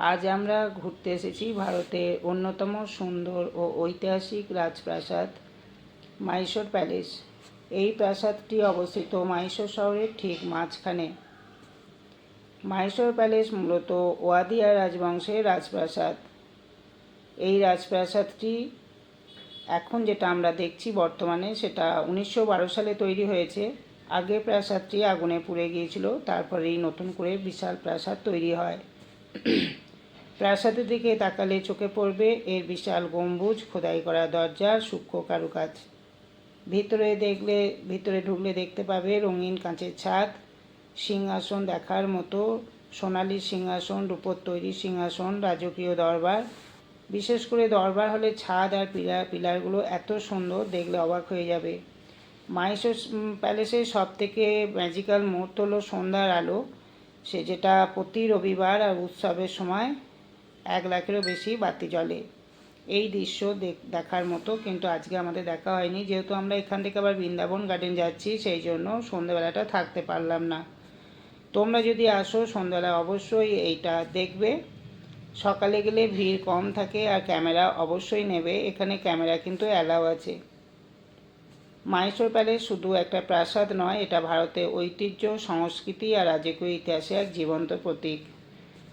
আজ আমরা ঘুরতে এসেছি ভারতের অন্যতম সুন্দর ও ঐতিহাসিক রাজপ্রাসাদ মাইসোর প্যালেস। এই প্রাসাদটি অবস্থিত মাইসোর শহরের ঠিক মাঝখানে। মাইসোর প্যালেস মূলত ওয়াদিয়া রাজবংশের রাজপ্রাসাদ। এই রাজপ্রাসাদটি এখন যেটা আমরা দেখছি বর্তমানে, সেটা 1912 সালে তৈরি হয়েছে। আগে প্রাসাদটি আগুনে পুড়ে গিয়েছিল, তারপরেই নতুন করে বিশাল প্রাসাদ তৈরি হয়। প্রাসাদের দিকে তাকালে চোখে পড়বে এর বিশাল গম্বুজ, খোদাই করা দরজা, সূক্ষ্ম কারুকাজ। ভিতরে ঢুকলে দেখতে পাবে রঙিন কাঁচের ছাদ, সিংহাসন দেখার মতো, সোনালি সিংহাসন, রূপোর তৈরি সিংহাসন, রাজকীয় দরবার। বিশেষ করে দরবার হলে ছাদ আর পিলারগুলো এত সুন্দর, দেখলে অবাক হয়ে যাবে। মাইসোর প্যালেসের সব থেকে ম্যাজিক্যাল মুহূর্ত হলো সন্ধ্যার আলো, সে যেটা প্রতি রবিবার আর উৎসবের সময় 1 লাখেরও বেশি বাতি জ্বলে। এই দৃশ্য দেখার মতো, কিন্তু আজকে আমাদের দেখা হয়নি, যেহেতু আমরা এখান থেকে আবার বৃন্দাবন গার্ডেন যাচ্ছি, সেই জন্য সন্ধ্যেবেলাটা থাকতে পারলাম না। তোমরা যদি আসো সন্ধ্যাবেলা অবশ্যই এইটা দেখবে। সকালে গেলে ভিড় কম থাকে আর ক্যামেরা অবশ্যই নেবে, এখানে ক্যামেরা কিন্তু অ্যালাউ আছে। মাইসোর প্যালেস শুধু একটা প্রাসাদ নয়, এটা ভারতের ঐতিহ্য, সংস্কৃতি আর রাজকীয় ইতিহাসে এক জীবন্ত প্রতীক।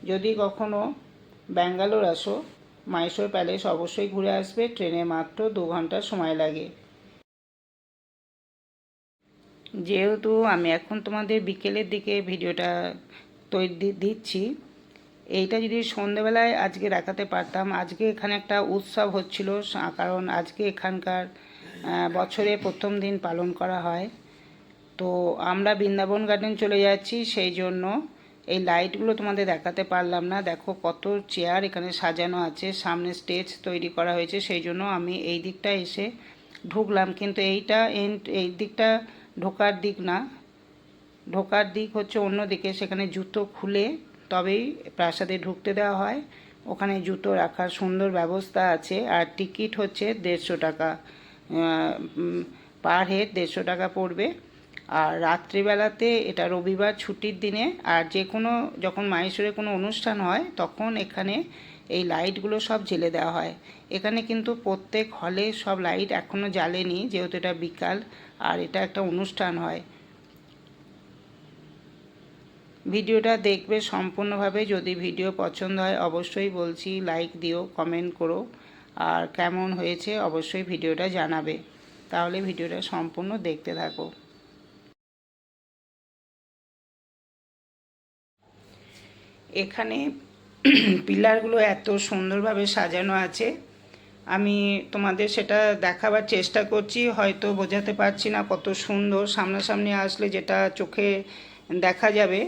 যদি কখনো ব্যাঙ্গালোর আসো, মাইসোর প্যালেস অবশ্যই ঘুরে আসবে। ট্রেনে মাত্র 2 ঘন্টা সময় লাগে। যেহেতু আমি এখন তোমাদের বিকেলের দিকে ভিডিওটা তৈরি দিচ্ছি, এইটা যদি সন্ধেবেলায় আজকে দেখাতে পারতাম। আজকে এখানে একটা উৎসব হচ্ছিল, কারণ আজকে এখানকার বছরে প্রথম দিন পালন করা হয়। তো আমরা বৃন্দাবন গার্ডেন চলে যাচ্ছি, সেই জন্য এই লাইটগুলো তোমাদের দেখাতে পারলাম না। দেখো কত চেয়ার এখানে সাজানো আছে, সামনে স্টেজ তৈরি করা হয়েছে, সেই জন্য আমি এই দিকটা এসে ঢুকলাম। কিন্তু এই দিকটা ঢোকার দিক না, ঢোকার দিক হচ্ছে অন্য দিকে, সেখানে জুতো খুলে তবেই প্রাসাদে ঢুকতে দেওয়া হয়। ওখানে জুতো রাখার সুন্দর ব্যবস্থা আছে। আর টিকিট হচ্ছে 150 টাকা, পার হেড 150 টাকা পড়বে। আর রাত্রিবেলাতে, এটা রবিবার ছুটির দিনে, আর যখন মাইসোরে কোনো অনুষ্ঠান হয় তখন এখানে এই লাইটগুলো সব জ্বেলে দেওয়া হয়। এখানে কিন্তু প্রত্যেক হলে সব লাইট এখনও জ্বালেনি, যেহেতু এটা বিকাল আর এটা একটা অনুষ্ঠান হয়। ভিডিওটা দেখবে সম্পূর্ণভাবে। যদি ভিডিও পছন্দ হয় অবশ্যই বলছি লাইক দিও, কমেন্ট করো, আর কেমন হয়েছে অবশ্যই ভিডিওটা জানাবে। তাহলে ভিডিওটা সম্পূর্ণ দেখতে থাকো। এখানে পিলারগুলো এত সুন্দরভাবে সাজানো আছে, আমি তোমাদের সেটা দেখাবার চেষ্টা করছি, হয়তো বোঝাতে পারছি না কত সুন্দর। সামনাসামনি আসলে যেটা চোখে দেখা যাবে,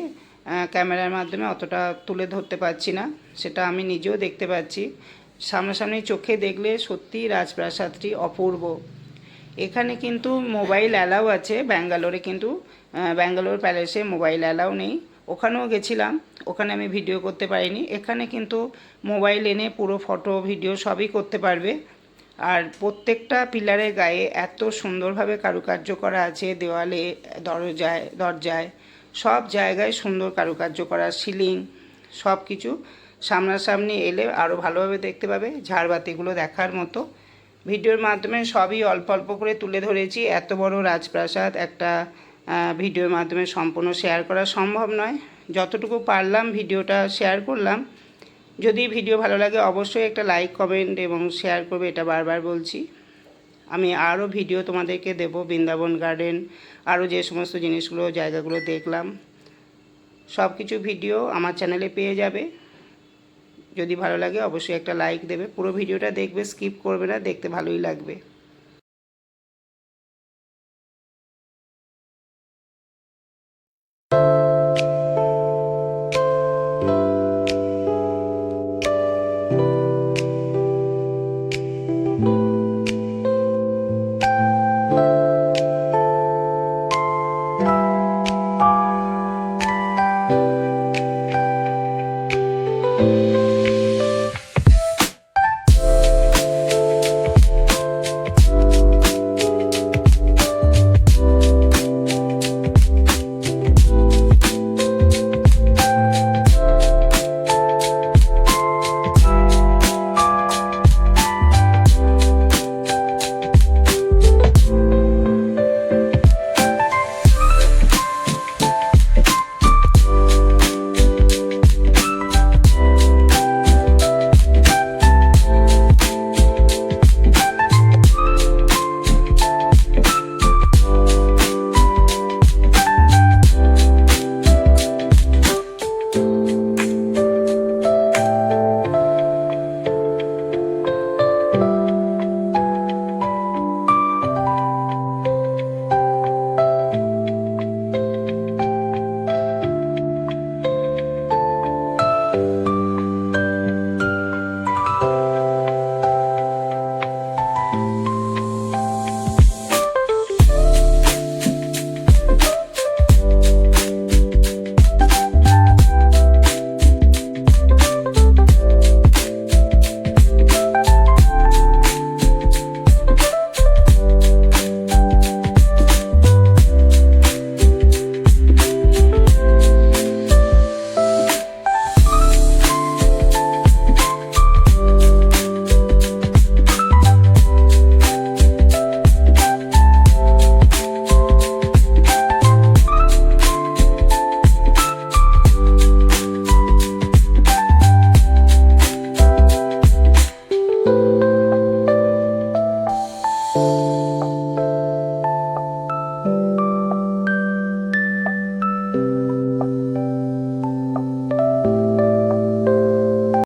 ক্যামেরার মাধ্যমে অতটা তুলে ধরতে পারছি না, সেটা আমি নিজেও দেখতে পাচ্ছি। সামনাসামনি চোখে দেখলে সত্যি রাজপ্রাসাদটি অপূর্ব। এখানে কিন্তু মোবাইল অ্যালাউ আছে, ব্যাঙ্গালোরে কিন্তু ব্যাঙ্গালোর প্যালেসে মোবাইল অ্যালাউ নেই। ওখানেও গেছিলাম, ওখানে আমি ভিডিও করতে পারিনি। এখানে কিন্তু মোবাইল এনে পুরো ফটো ভিডিও সবই করতে পারবে। আর প্রত্যেকটা পিলারের গায়ে এত সুন্দরভাবে কারুকার্য করা আছে, দেওয়ালে, দরজায় সব জায়গায় সুন্দর কারুকার্য করা, সিলিং সব কিছু। সামনাসামনি এলে আরও ভালোভাবে দেখতে পাবে, ঝাড়বাতিগুলো দেখার মতো। ভিডিওর মাধ্যমে সবই অল্প অল্প করে তুলে ধরেছি। এত বড় রাজপ্রাসাদ একটা ভিডিওর মাধ্যমে সম্পূর্ণ শেয়ার করা সম্ভব নয়, যতটুকু পারলাম ভিডিওটা শেয়ার করলাম। যদি ভিডিও ভালো লাগে অবশ্যই একটা লাইক, কমেন্ট এবং শেয়ার করবে, এটা বারবার বলছি। আমি আরও ভিডিও তোমাদেরকে দেব, বৃন্দাবন গার্ডেন, আরও যে সমস্ত জিনিসগুলো, জায়গাগুলো দেখলাম, সব কিছু ভিডিও আমার চ্যানেলে পেয়ে যাবে। যদি ভালো লাগে অবশ্যই একটা লাইক দেবে, পুরো ভিডিওটা দেখবে, স্কিপ করবে না, দেখতে ভালোই লাগবে।